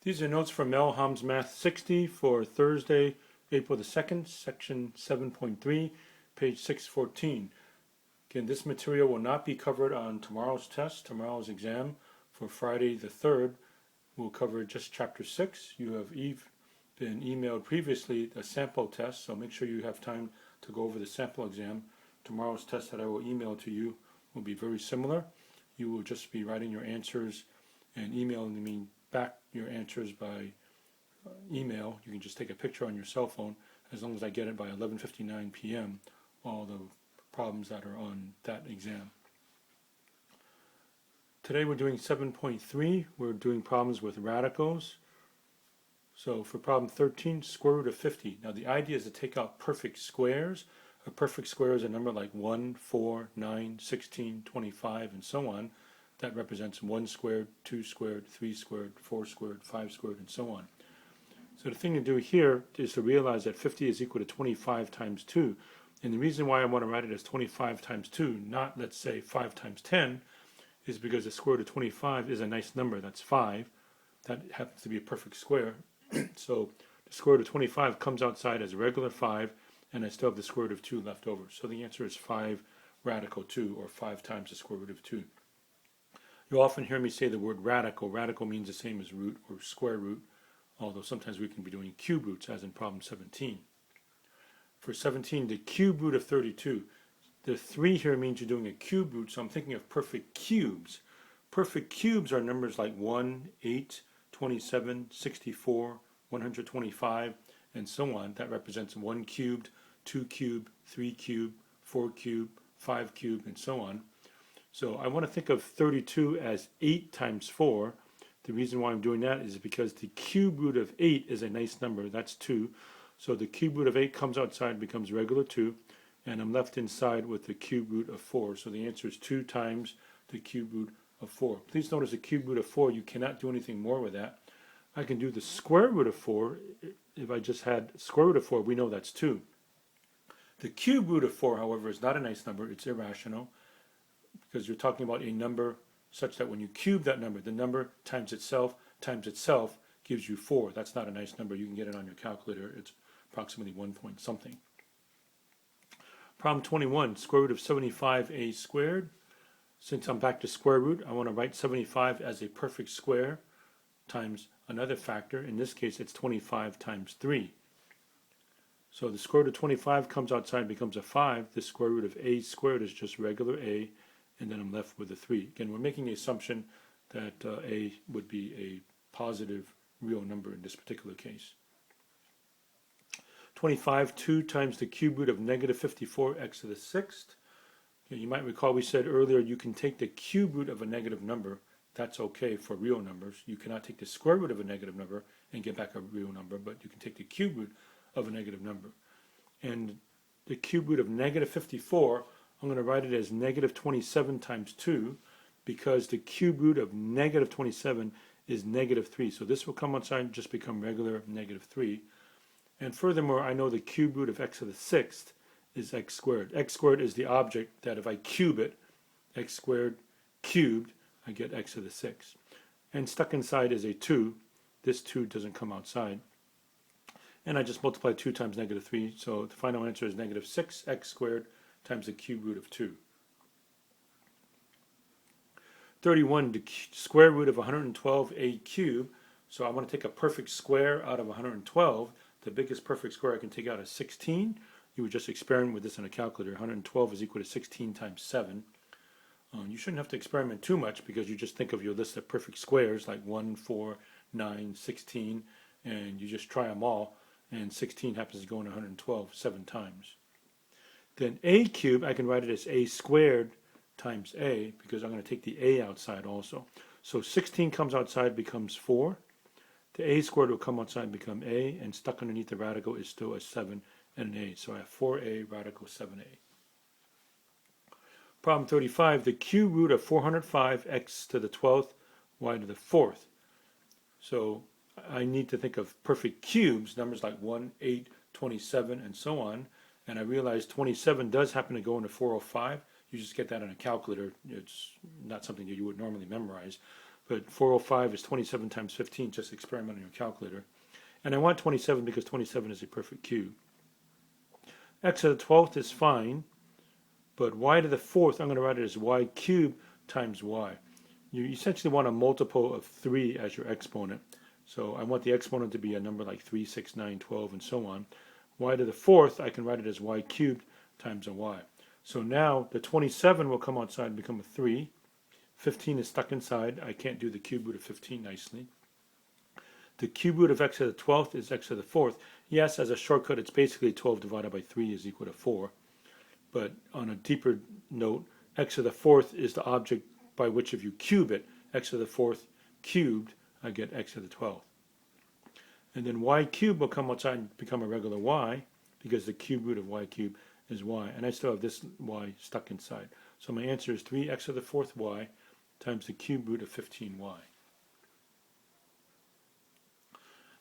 These are notes from Mel Ham's Math 60 for Thursday, April the 2nd, section 7.3, page 614. Again, this material will not be covered on tomorrow's test, tomorrow's exam. For Friday the 3rd, we'll cover just chapter 6. You have been emailed previously a sample test, so make sure you have time to go over the sample exam. Tomorrow's test that I will email to you will be very similar. You will just be writing your answers and emailing me back your answers by email. You can just take a picture on your cell phone as long as I get it by 11:59 p.m. all the problems that are on that exam. Today we're doing 7.3. We're doing problems with radicals. So for problem 13, square root of 50. Now the idea is to take out perfect squares. A perfect square is a number like 1, 4, 9, 16, 25, and so on. That represents 1 squared, 2 squared, 3 squared, 4 squared, 5 squared, and so on. So the thing to do here is to realize that 50 is equal to 25 times 2. And the reason why I want to write it as 25 times 2, not, let's say, 5 times 10, is because the square root of 25 is a nice number. That's 5. That happens to be a perfect square. So the square root of 25 comes outside as a regular 5, and I still have the square root of 2 left over. So the answer is 5 radical 2, or 5 times the square root of 2. You'll often hear me say the word radical. Radical means the same as root or square root, although sometimes we can be doing cube roots, as in problem 17. For 17, the cube root of 32. The 3 here means you're doing a cube root, so I'm thinking of perfect cubes. Perfect cubes are numbers like 1, 8, 27, 64, 125, and so on. That represents 1 cubed, 2 cubed, 3 cubed, 4 cubed, 5 cubed, and so on. So I want to think of 32 as 8 times 4. The reason why I'm doing that is because the cube root of 8 is a nice number. That's 2. So the cube root of 8 comes outside, becomes regular 2, and I'm left inside with the cube root of 4. So the answer is 2 times the cube root of 4. Please notice the cube root of 4, you cannot do anything more with that. I can do the square root of 4. If I just had square root of 4, we know that's 2. The cube root of 4, however, is not a nice number. It's irrational, because you're talking about a number such that when you cube that number, the number times itself gives you 4. That's not a nice number. You can get it on your calculator. It's approximately 1 point something. Problem 21, square root of 75a squared. Since I'm back to square root, I want to write 75 as a perfect square times another factor. In this case, it's 25 times 3. So the square root of 25 comes outside and becomes a 5. The square root of a squared is just regular a, and then I'm left with a 3. Again, we're making the assumption that a would be a positive real number in this particular case. 25, 2 times the cube root of negative 54x to the 6th. You might recall we said earlier you can take the cube root of a negative number. That's okay for real numbers. You cannot take the square root of a negative number and get back a real number, but you can take the cube root of a negative number. And the cube root of negative 54, I'm going to write it as negative 27 times 2, because the cube root of negative 27 is negative 3. So this will come outside and just become regular negative 3. And furthermore, I know the cube root of x to the 6th is x squared. X squared is the object that if I cube it, x squared cubed, I get x to the 6th. And stuck inside is a 2. This 2 doesn't come outside. And I just multiply 2 times negative 3. So the final answer is negative 6x squared times the cube root of 2. 31, the square root of 112a cubed. So I want to take a perfect square out of 112. The biggest perfect square I can take out is 16. You would just experiment with this on a calculator. 112 is equal to 16 times 7. You shouldn't have to experiment too much, because you just think of your list of perfect squares like 1, 4, 9, 16, and you just try them all, and 16 happens to go in 112 7 times. Then a cubed, I can write it as a squared times a, because I'm going to take the a outside also. So 16 comes outside, becomes 4. The a squared will come outside and become a, and stuck underneath the radical is still a 7 and an a. So I have 4a radical 7a. Problem 35, the cube root of 405 x to the 12th y to the 4th. So I need to think of perfect cubes, numbers like 1, 8, 27, and so on. And I realize 27 does happen to go into 405. You just get that on a calculator. It's not something that you would normally memorize. but 405 is 27 times 15, just experiment on your calculator. And I want 27 because 27 is a perfect cube. X to the 12th is fine, but y to the 4th, I'm going to write it as y cubed times y. You essentially want a multiple of 3 as your exponent. So I want the exponent to be a number like 3, 6, 9, 12, and so on. Y to the 4th, I can write it as y cubed times a y. So now the 27 will come outside and become a 3. 15 is stuck inside. I can't do the cube root of 15 nicely. The cube root of x to the 12th is x to the 4th. Yes, as a shortcut, it's basically 12 divided by 3 is equal to 4. But on a deeper note, x to the 4th is the object by which if you cube it, x to the 4th cubed, I get x to the 12th. And then y cubed will come outside and become a regular y, because the cube root of y cubed is y. And I still have this y stuck inside. So my answer is 3x to the 4th y times the cube root of 15y.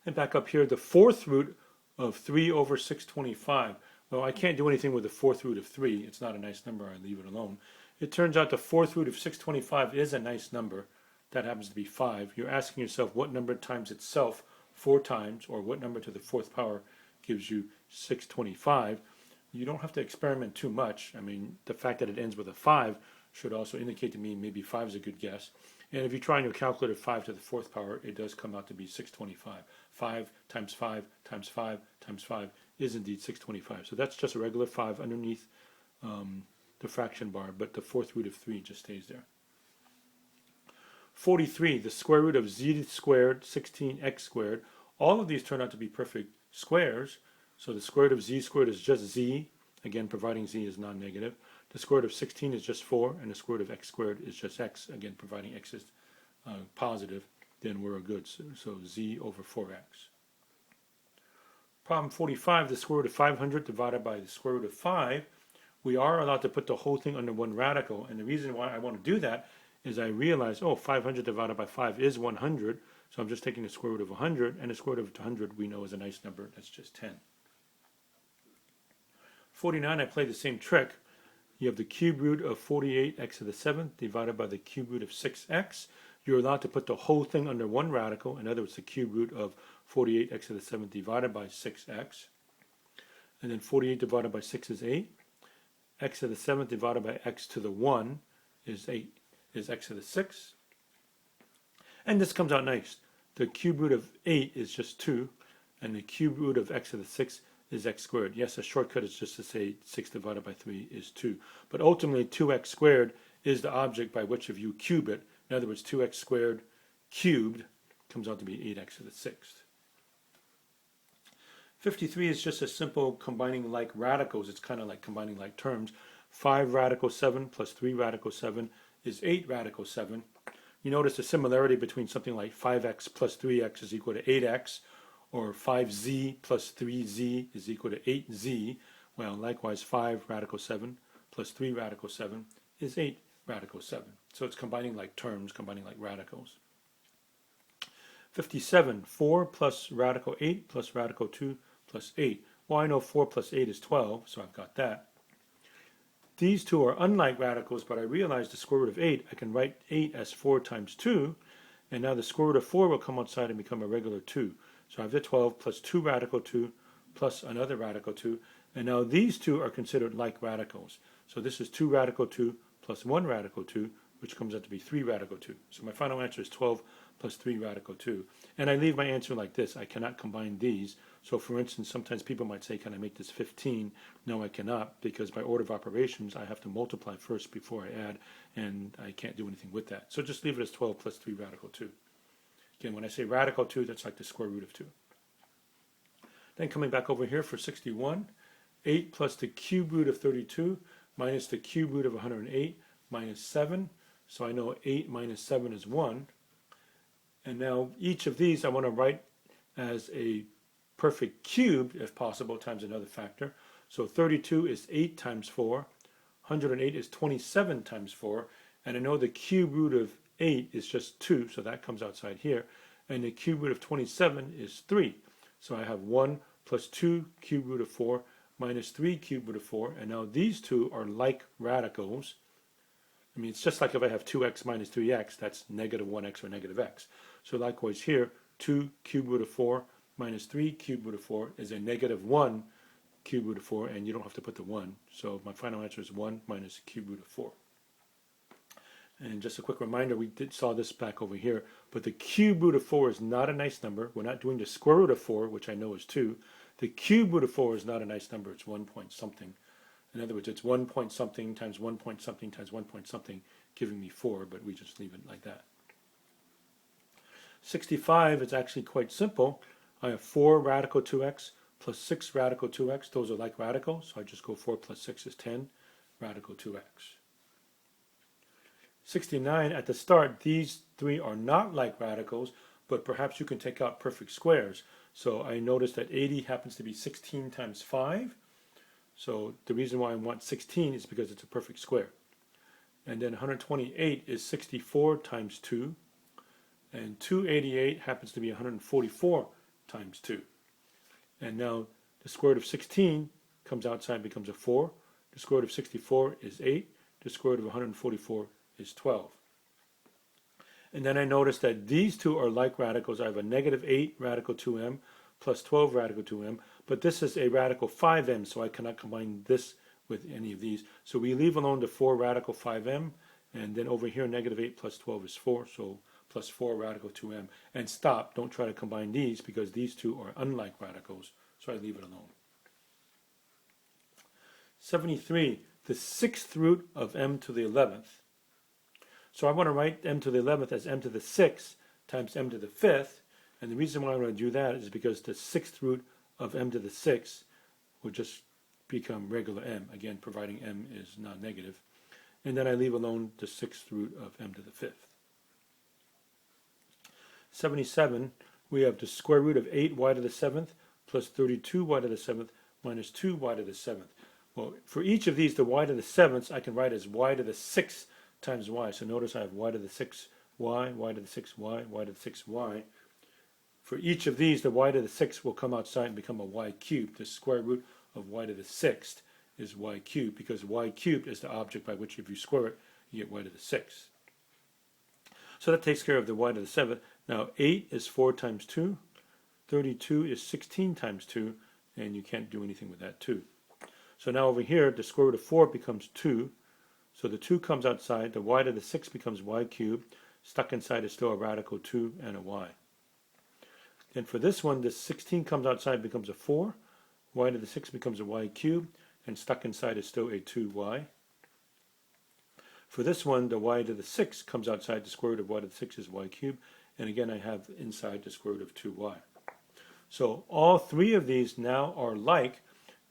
And back up here, the 4th root of 3 over 625. Well, I can't do anything with the 4th root of 3. It's not a nice number. I leave it alone. It turns out the 4th root of 625 is a nice number. That happens to be 5. You're asking yourself what number times itself 4 times, or what number to the 4th power gives you 625. You don't have to experiment too much. I mean, the fact that it ends with a 5 should also indicate to me maybe 5 is a good guess. And if you try on your calculator 5 to the 4th power, it does come out to be 625. 5 times 5 times 5 times 5 is indeed 625. So that's just a regular 5 underneath the fraction bar, but the 4th root of 3 just stays there. 43, the square root of z squared, 16x squared. All of these turn out to be perfect squares. So the square root of z squared is just z, again providing z is non-negative. The square root of 16 is just 4, and the square root of x squared is just x, again providing x is positive, then we're good. So z over 4x. Problem 45, the square root of 500 divided by the square root of 5. We are allowed to put the whole thing under one radical, and the reason why I want to do that is I realize, 500 divided by 5 is 100, so I'm just taking the square root of 100, and the square root of 100 we know is a nice number, that's just 10. 49, I play the same trick. You have the cube root of 48x to the 7th divided by the cube root of 6x. You're allowed to put the whole thing under one radical, in other words, the cube root of 48x to the 7th divided by 6x. And then 48 divided by 6 is 8. X to the 7th divided by x to the 1 is 8. Is x to the 6th. And this comes out nice. The cube root of 8 is just 2, and the cube root of x to the 6th is x squared. Yes, a shortcut is just to say 6 divided by 3 is 2. But ultimately, 2x squared is the object by which if you cube it, in other words, 2x squared cubed comes out to be 8x to the 6th. 53 is just a simple combining like radicals. It's kind of like combining like terms. 5 radical 7 plus 3 radical 7 is 8 radical 7. You notice a similarity between something like 5x plus 3x is equal to 8x, or 5z plus 3z is equal to 8z. Well, likewise, 5 radical 7 plus 3 radical 7 is 8 radical 7. So it's combining like terms, combining like radicals. 57, 4 plus radical 8 plus radical 2 plus 8. Well, I know 4 plus 8 is 12, so I've got that. These two are unlike radicals, but I realized the square root of 8, I can write 8 as 4 times 2, and now the square root of 4 will come outside and become a regular 2. So I have the 12 plus 2 radical 2 plus another radical 2, and now these two are considered like radicals. So this is 2 radical 2 plus 1 radical 2, which comes out to be 3 radical 2. So my final answer is 12 plus 3 radical 2. And I leave my answer like this. I cannot combine these. So for instance, sometimes people might say, can I make this 15? No, I cannot, because by order of operations, I have to multiply first before I add, and I can't do anything with that. So just leave it as 12 plus 3 radical 2. Again, when I say radical 2, that's like the square root of 2. Then coming back over here for 61, 8 plus the cube root of 32 minus the cube root of 108 minus 7. So I know 8 minus 7 is 1. And now each of these I want to write as a perfect cube, if possible, times another factor. So 32 is 8 times 4. 108 is 27 times 4. And I know the cube root of 8 is just 2, so that comes outside here. And the cube root of 27 is 3. So I have 1 plus 2 cube root of 4 minus 3 cube root of 4. And now these two are like radicals. I mean, it's just like if I have 2x minus 3x, that's negative 1x or negative x. So likewise here, 2 cube root of 4 minus 3 cube root of 4 is a negative 1 cube root of 4, and you don't have to put the 1. So my final answer is 1 minus cube root of 4. And just a quick reminder, we saw this back over here, but the cube root of 4 is not a nice number. We're not doing the square root of 4, which I know is 2. The cube root of 4 is not a nice number. It's 1 point something. In other words, it's 1 point something times 1 point something times 1 point something, giving me 4, but we just leave it like that. 65 is actually quite simple. I have 4 radical 2x plus 6 radical 2x. Those are like radicals, so I just go 4 plus 6 is 10 radical 2x. 69, at the start, these three are not like radicals, but perhaps you can take out perfect squares. So I noticed that 80 happens to be 16 times 5. So the reason why I want 16 is because it's a perfect square. And then 128 is 64 times 2. And 288 happens to be 144 times 2. And now the square root of 16 comes outside and becomes a 4. The square root of 64 is 8. The square root of 144 is 12. And then I noticed that these two are like radicals. I have a negative 8 radical 2m plus 12 radical 2m, but this is a radical 5m, so I cannot combine this with any of these. So we leave alone the 4 radical 5m, and then over here negative 8 plus 12 is 4, so plus 4 radical 2m. And stop, don't try to combine these because these two are unlike radicals, so I leave it alone. 73, the 6th root of m to the 11th. So I want to write m to the 11th as m to the 6th times m to the 5th, and the reason why I want to do that is because the 6th root of m to the 6th will just become regular m, again providing m is non-negative, and then I leave alone the 6th root of m to the 5th. 77, we have the square root of 8y to the 7th plus 32y to the 7th minus 2y to the 7th. Well, for each of these, the y to the 7th I can write as y to the 6th times y. So notice I have y to the 6y, y to the 6y, y to the 6y. For each of these, the y to the 6th will come outside and become a y cubed. The square root of y to the 6th is y cubed, because y cubed is the object by which if you square it, you get y to the 6th. So that takes care of the y to the 7th. Now 8 is 4 times 2, 32 is 16 times 2, and you can't do anything with that 2. So now over here, the square root of 4 becomes 2. So the 2 comes outside, the y to the 6 becomes y cubed, stuck inside is still a radical 2 and a y. Then for this one, the 16 comes outside, becomes a 4, y to the 6 becomes a y cubed, and stuck inside is still a 2y. For this one, the y to the 6 comes outside, the square root of y to the 6 is y cubed, and again I have inside the square root of 2y. So all three of these now are like,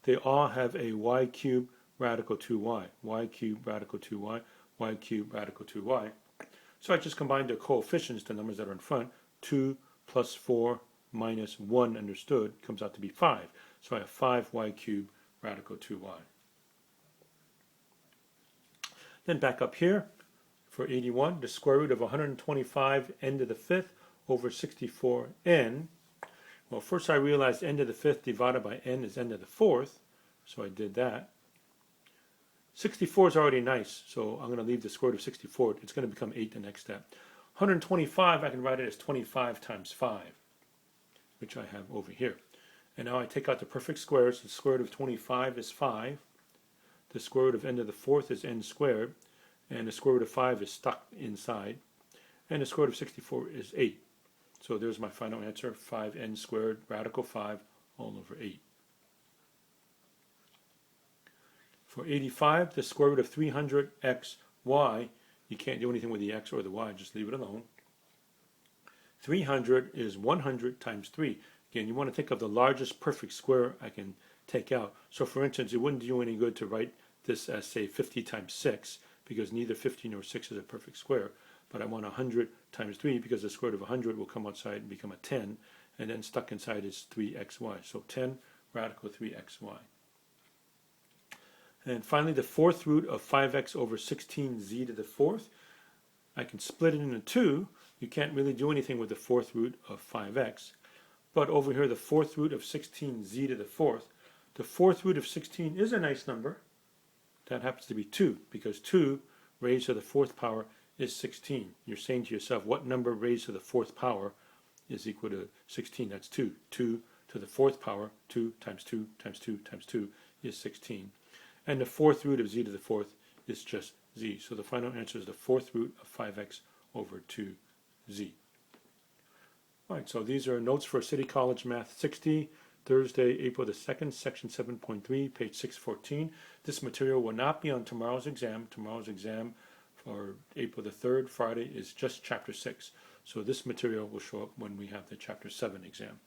they all have a y cubed radical 2y, y cubed radical 2y, y cubed radical 2y. So I just combined the coefficients, the numbers that are in front. 2 plus 4 minus 1 understood comes out to be 5. So I have 5y cubed radical 2y. Then back up here, for 81, the square root of 125 n to the 5th over 64n. Well, first I realized n to the 5th divided by n is n to the 4th, so I did that. 64 is already nice, so I'm going to leave the square root of 64. It's going to become 8 the next step. 125, I can write it as 25 times 5, which I have over here. And now I take out the perfect squares. The square root of 25 is 5. The square root of n to the 4th is n squared. And the square root of 5 is stuck inside. And the square root of 64 is 8. So there's my final answer, 5n squared radical 5 all over 8. For 85, the square root of 300xy, you can't do anything with the x or the y, just leave it alone. 300 is 100 times 3. Again, you want to think of the largest perfect square I can take out. So for instance, it wouldn't do any good to write this as, say, 50 times 6, because neither 50 nor 6 is a perfect square. But I want 100 times 3, because the square root of 100 will come outside and become a 10, and then stuck inside is 3xy. So 10 radical 3xy. And finally, the 4th root of 5x over 16z to the 4th. I can split it into 2. You can't really do anything with the 4th root of 5x. But over here, the 4th root of 16z to the 4th. The 4th root of 16 is a nice number. That happens to be 2, because 2 raised to the fourth power is 16. You're saying to yourself, what number raised to the fourth power is equal to 16? That's 2. 2 to the fourth power, 2 times 2 times 2 times 2 is 16. And the fourth root of z to the fourth is just z. So the final answer is the fourth root of 5x over 2z. All right, so these are notes for City College Math 60, Thursday, April the 2nd, section 7.3, page 614. This material will not be on tomorrow's exam. Tomorrow's exam for April the 3rd, Friday, is just chapter 6. So this material will show up when we have the chapter 7 exam.